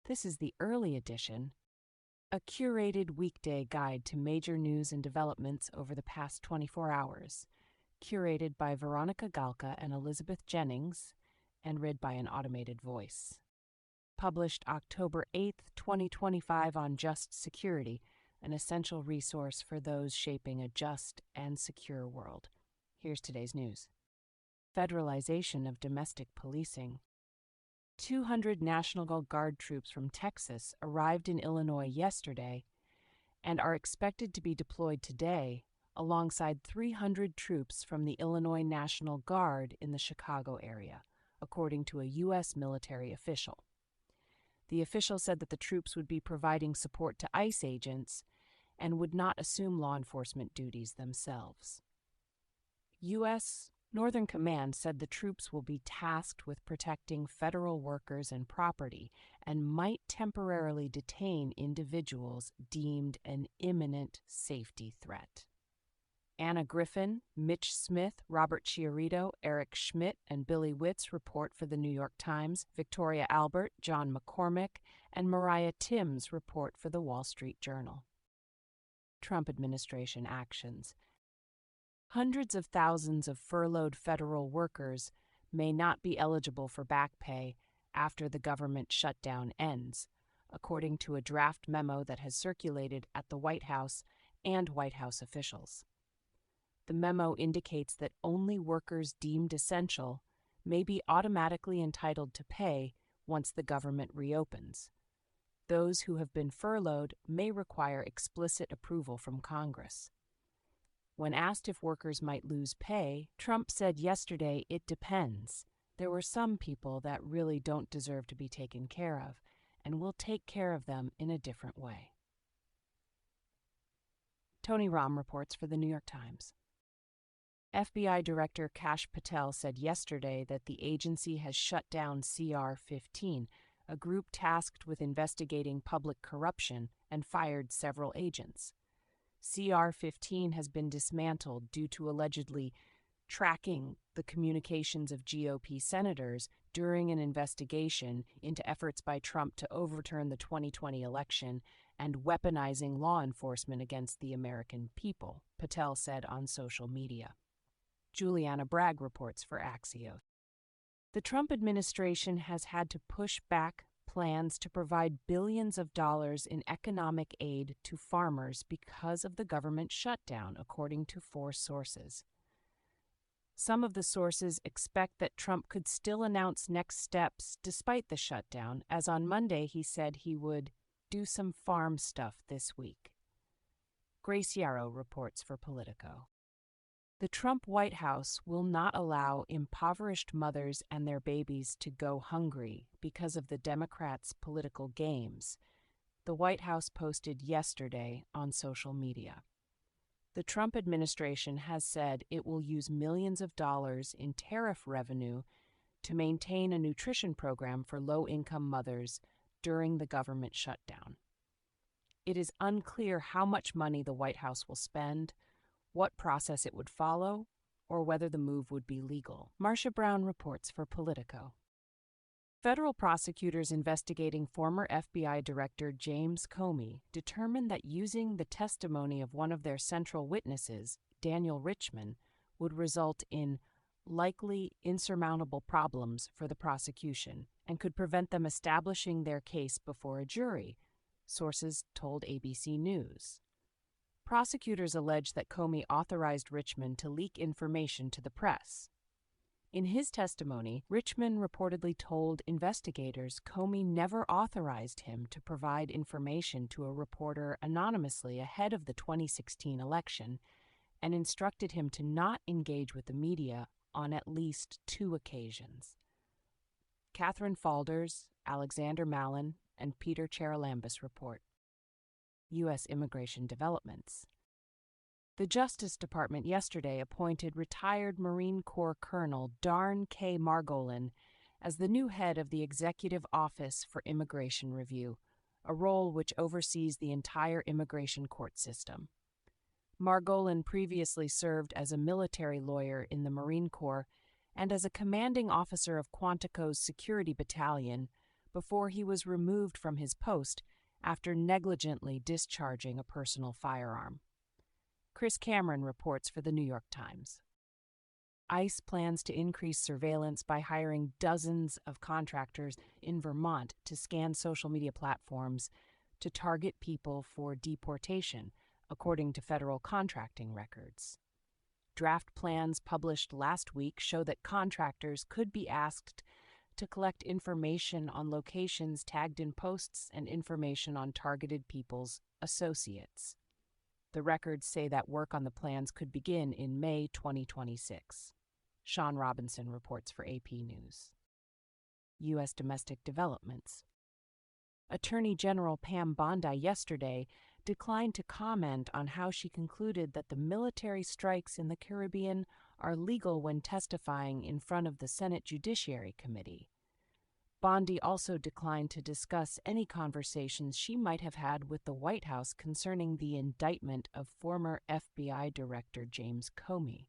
This is the early edition, a curated weekday guide to major news and developments over the past 24 hours, curated by Veronica Galka and Elizabeth Jennings, and read by an automated voice. Published October 8, 2025 on Just Security, an essential resource for those shaping a just and secure world. Here's today's news. Federalization of domestic policing. 200 National Guard troops from Texas arrived in Illinois yesterday and are expected to be deployed today alongside 300 troops from the Illinois National Guard in the Chicago area, according to a U.S. military official. The official said that the troops would be providing support to ICE agents and would not assume law enforcement duties themselves. U.S. Northern Command said the troops will be tasked with protecting federal workers and property and might temporarily detain individuals deemed an imminent safety threat. Anna Griffin, Mitch Smith, Robert Chiarito, Eric Schmidt, and Billy Witz report for the New York Times. Victoria Albert, John McCormick, and Mariah Timms report for the Wall Street Journal. Trump administration actions. Hundreds of thousands of furloughed federal workers may not be eligible for back pay after the government shutdown ends, according to a draft memo that has circulated at the White House and White House officials. The memo indicates that only workers deemed essential may be automatically entitled to pay once the government reopens. Those who have been furloughed may require explicit approval from Congress. When asked if workers might lose pay, Trump said yesterday it depends. There were some people that really don't deserve to be taken care of, and we'll take care of them in a different way. Tony Rahm reports for the New York Times. FBI Director Kash Patel said yesterday that the agency has shut down CR-15, a group tasked with investigating public corruption, and fired several agents. CR-15 has been dismantled due to allegedly tracking the communications of GOP senators during an investigation into efforts by Trump to overturn the 2020 election and weaponizing law enforcement against the American people, Patel said on social media. Juliana Bragg reports for Axios. The Trump administration has had to push back plans to provide billions of dollars in economic aid to farmers because of the government shutdown, according to 4 sources. Some of the sources expect that Trump could still announce next steps despite the shutdown, as on Monday he said he would do some farm stuff this week. Grace Yarrow reports for Politico. The Trump White House will not allow impoverished mothers and their babies to go hungry because of the Democrats' political games, the White House posted yesterday on social media. The Trump administration has said it will use millions of dollars in tariff revenue to maintain a nutrition program for low-income mothers during the government shutdown. It is unclear how much money the White House will spend, what process it would follow, or whether the move would be legal. Marcia Brown reports for Politico. Federal prosecutors investigating former FBI Director James Comey determined that using the testimony of one of their central witnesses, Daniel Richman, would result in likely insurmountable problems for the prosecution and could prevent them establishing their case before a jury, sources told ABC News. Prosecutors allege that Comey authorized Richman to leak information to the press. In his testimony, Richman reportedly told investigators Comey never authorized him to provide information to a reporter anonymously ahead of the 2016 election and instructed him to not engage with the media on at least 2 occasions. Catherine Falders, Alexander Mallon, and Peter Charalambous report. U.S. immigration developments. The Justice Department yesterday appointed retired Marine Corps Colonel Darn K. Margolin as the new head of the Executive Office for Immigration Review, a role which oversees the entire immigration court system. Margolin previously served as a military lawyer in the Marine Corps and as a commanding officer of Quantico's Security Battalion before he was removed from his post after negligently discharging a personal firearm. Chris Cameron reports for the New York Times. ICE plans to increase surveillance by hiring dozens of contractors in Vermont to scan social media platforms to target people for deportation, according to federal contracting records. Draft plans published last week show that contractors could be asked to collect information on locations tagged in posts and information on targeted people's associates. The records say that work on the plans could begin in May 2026. Sean Robinson reports for AP News. U.S. domestic developments. Attorney General Pam Bondi yesterday declined to comment on how she concluded that the military strikes in the Caribbean are legal when testifying in front of the Senate Judiciary Committee. Bondi also declined to discuss any conversations she might have had with the White House concerning the indictment of former FBI Director James Comey.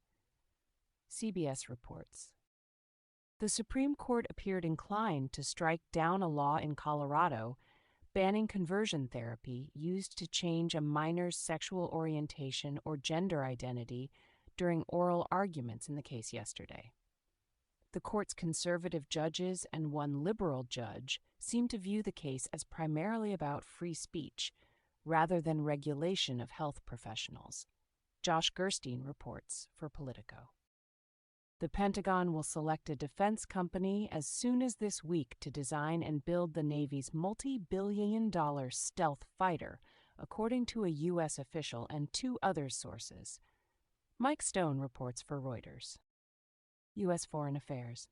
CBS reports. The Supreme Court appeared inclined to strike down a law in Colorado banning conversion therapy used to change a minor's sexual orientation or gender identity during oral arguments in the case yesterday. The court's conservative judges and one liberal judge seem to view the case as primarily about free speech rather than regulation of health professionals. Josh Gerstein reports for Politico. The Pentagon will select a defense company as soon as this week to design and build the Navy's multi-billion-dollar stealth fighter, according to a U.S. official and two other sources. Mike Stone reports for Reuters. U.S. Foreign Affairs.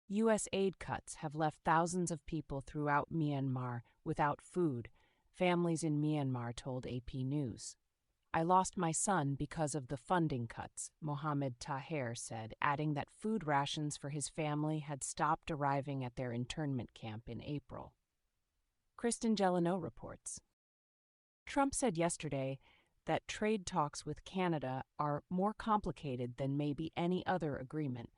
U.S. aid cuts have left thousands of people throughout Myanmar without food, families in Myanmar told AP News. I lost my son because of the funding cuts, Mohammed Taher said, adding that food rations for his family had stopped arriving at their internment camp in April. Kristen Gelineau reports. Trump said yesterday that trade talks with Canada are more complicated than maybe any other agreement,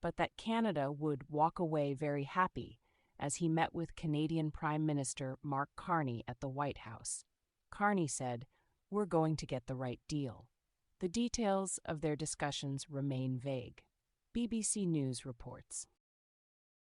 but that Canada would walk away very happy as he met with Canadian Prime Minister Mark Carney at the White House. Carney said, "We're going to get the right deal." The details of their discussions remain vague. BBC News reports.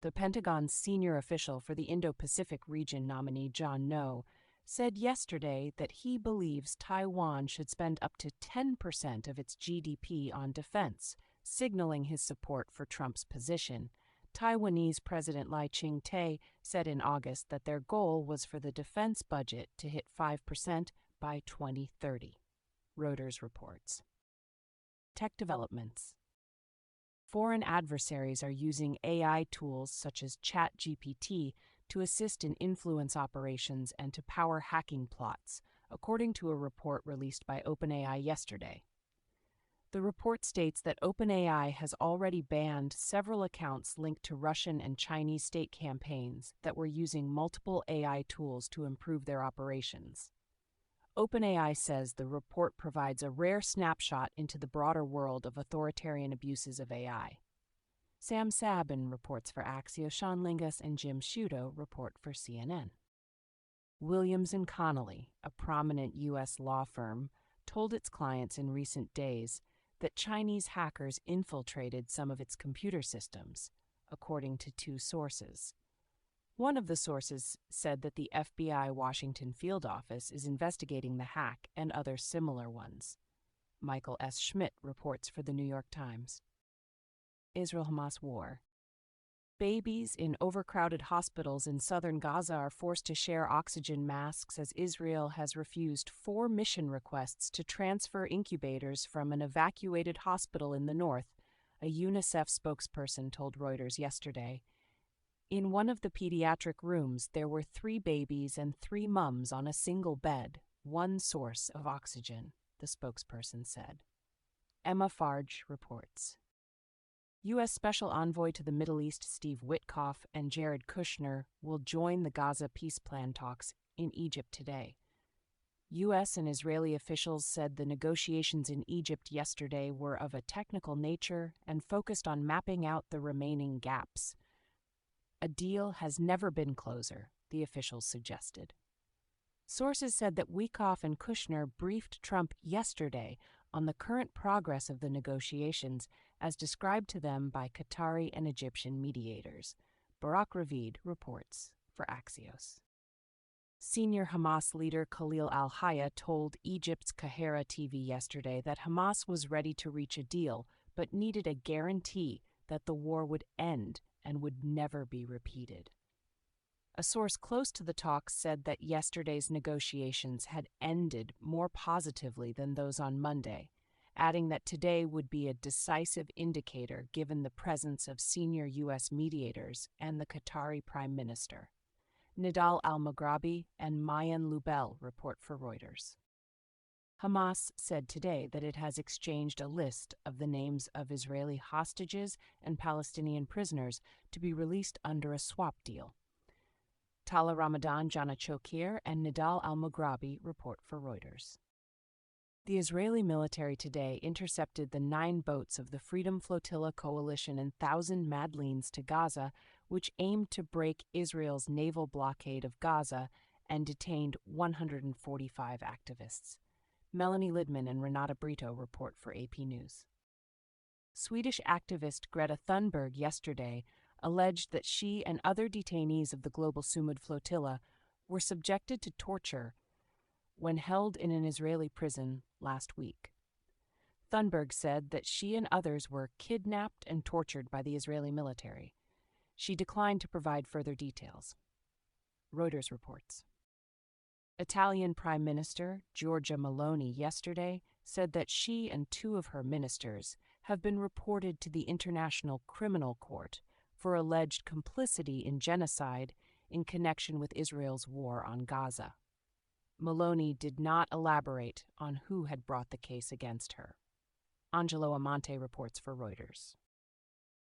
The Pentagon's senior official for the Indo-Pacific region nominee John No said yesterday that he believes Taiwan should spend up to 10% of its GDP on defense, signaling his support for Trump's position. Taiwanese President Lai Ching-te said in August that their goal was for the defense budget to hit 5% by 2030. Reuters reports. Tech developments. Foreign adversaries are using AI tools such as ChatGPT to assist in influence operations and to power hacking plots, according to a report released by OpenAI yesterday. The report states that OpenAI has already banned several accounts linked to Russian and Chinese state campaigns that were using multiple AI tools to improve their operations. OpenAI says the report provides a rare snapshot into the broader world of authoritarian abuses of AI. Sam Sabin reports for Axios, Sean Lingus and Jim Sciutto report for CNN. Williams & Connolly, a prominent U.S. law firm, told its clients in recent days that Chinese hackers infiltrated some of its computer systems, according to two sources. One of the sources said that the FBI Washington field office is investigating the hack and other similar ones. Michael S. Schmidt reports for the New York Times. Israel-Hamas war. Babies in overcrowded hospitals in southern Gaza are forced to share oxygen masks as Israel has refused 4 mission requests to transfer incubators from an evacuated hospital in the north, a UNICEF spokesperson told Reuters yesterday. In one of the pediatric rooms, there were 3 babies and 3 mums on a single bed, one source of oxygen, the spokesperson said. Emma Farge reports. U.S. Special Envoy to the Middle East Steve Witkoff and Jared Kushner will join the Gaza peace plan talks in Egypt today. U.S. and Israeli officials said the negotiations in Egypt yesterday were of a technical nature and focused on mapping out the remaining gaps. a deal has never been closer, the officials suggested. Sources said that Wikoff and Kushner briefed Trump yesterday on the current progress of the negotiations as described to them by Qatari and Egyptian mediators. Barak Ravid reports for Axios. Senior Hamas leader Khalil al-Hayya told Egypt's Kahira TV yesterday that Hamas was ready to reach a deal, but needed a guarantee that the war would end and would never be repeated. A source close to the talks said that yesterday's negotiations had ended more positively than those on Monday, adding that today would be a decisive indicator given the presence of senior U.S. mediators and the Qatari Prime Minister. Nidal al-Maghrabi and Mayan Lubel report for Reuters. Hamas said today that it has exchanged a list of the names of Israeli hostages and Palestinian prisoners to be released under a swap deal. Tala Ramadan Jana Chokir and Nidal al-Maghrabi report for Reuters. The Israeli military today intercepted the 9 boats of the Freedom Flotilla Coalition and 1,000 Madlenes to Gaza, which aimed to break Israel's naval blockade of Gaza and detained 145 activists. Melanie Lidman and Renata Brito report for AP News. Swedish activist Greta Thunberg yesterday alleged that she and other detainees of the Global Sumud Flotilla were subjected to torture when held in an Israeli prison last week. Thunberg said that she and others were kidnapped and tortured by the Israeli military. She declined to provide further details. Reuters reports. Italian Prime Minister Giorgia Meloni yesterday said that she and 2 of her ministers have been reported to the International Criminal Court for alleged complicity in genocide in connection with Israel's war on Gaza. Meloni did not elaborate on who had brought the case against her. Angelo Amante reports for Reuters.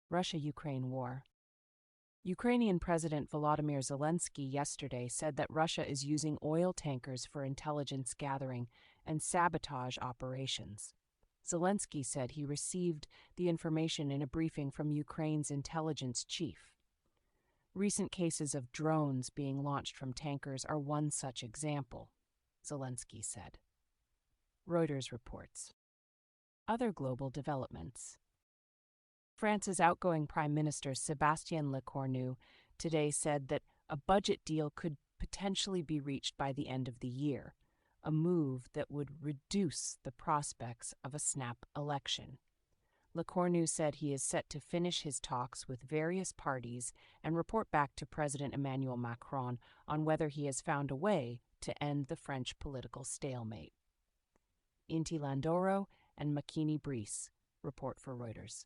Russia-Ukraine war. Ukrainian President Volodymyr Zelensky yesterday said that Russia is using oil tankers for intelligence gathering and sabotage operations. Zelensky said he received the information in a briefing from Ukraine's intelligence chief. Recent cases of drones being launched from tankers are one such example, Zelensky said. Reuters reports. Other global developments. France's outgoing Prime Minister Sébastien Lecornu today said that a budget deal could potentially be reached by the end of the year, a move that would reduce the prospects of a snap election. Lecornu said he is set to finish his talks with various parties and report back to President Emmanuel Macron on whether he has found a way to end the French political stalemate. Inti Landoro and Makini Brice report for Reuters.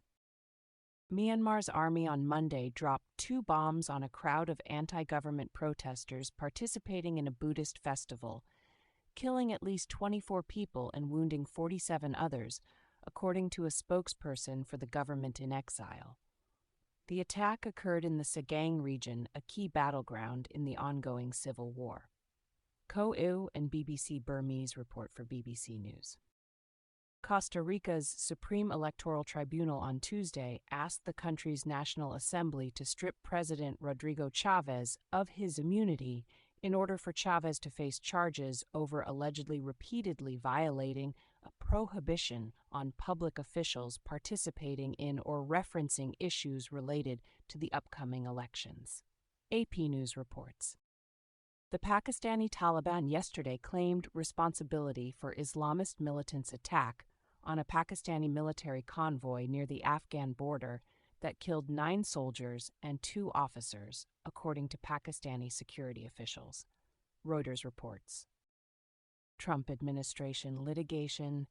Myanmar's army on Monday dropped 2 bombs on a crowd of anti-government protesters participating in a Buddhist festival, killing at least 24 people and wounding 47 others, according to a spokesperson for the government in exile. The attack occurred in the Sagaing region, a key battleground in the ongoing civil war. Ko Eu and BBC Burmese report for BBC News. Costa Rica's Supreme Electoral Tribunal on Tuesday asked the country's National Assembly to strip President Rodrigo Chavez of his immunity in order for Chavez to face charges over allegedly repeatedly violating a prohibition on public officials participating in or referencing issues related to the upcoming elections. AP News reports. The Pakistani Taliban yesterday claimed responsibility for Islamist militants' attack on a Pakistani military convoy near the Afghan border that killed 9 soldiers and 2 officers, according to Pakistani security officials. Reuters reports. Trump administration litigation.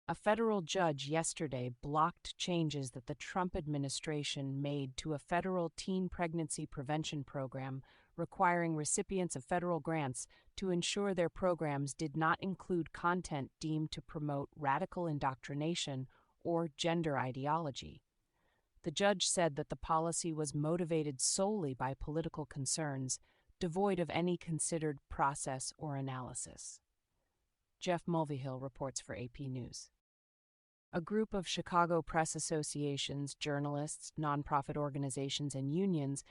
A federal judge yesterday blocked changes that the Trump administration made to a federal teen pregnancy prevention program requiring recipients of federal grants to ensure their programs did not include content deemed to promote radical indoctrination or gender ideology. The judge said that the policy was motivated solely by political concerns, devoid of any considered process or analysis. Jeff Mulvihill reports for AP News. A group of Chicago press associations, journalists, nonprofit organizations, and unions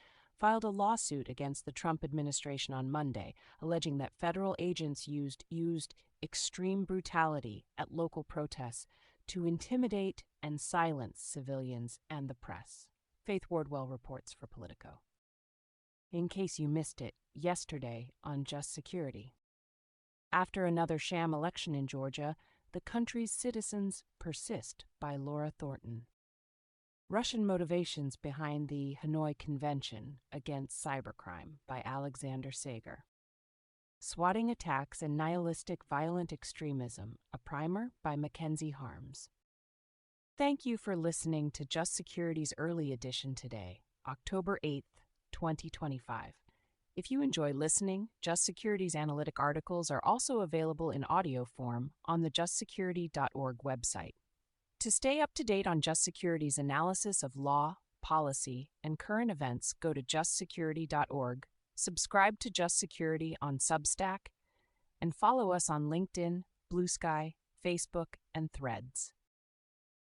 filed a lawsuit against the Trump administration on Monday, alleging that federal agents used extreme brutality at local protests to intimidate and silence civilians and the press. Faith Wardwell reports for Politico. In case you missed it, yesterday on Just Security. After another sham election in Georgia, the country's citizens persist by Laura Thornton. Russian motivations behind the Hanoi Convention Against Cybercrime by Alexander Sager. Swatting Attacks and Nihilistic Violent Extremism, a primer by Mackenzie Harms. Thank you for listening to Just Security's early edition today, October 8th, 2025. If you enjoy listening, Just Security's analytic articles are also available in audio form on the justsecurity.org website. To stay up to date on Just Security's analysis of law, policy, and current events, go to justsecurity.org, subscribe to Just Security on Substack, and follow us on LinkedIn, Blue Sky, Facebook, and Threads.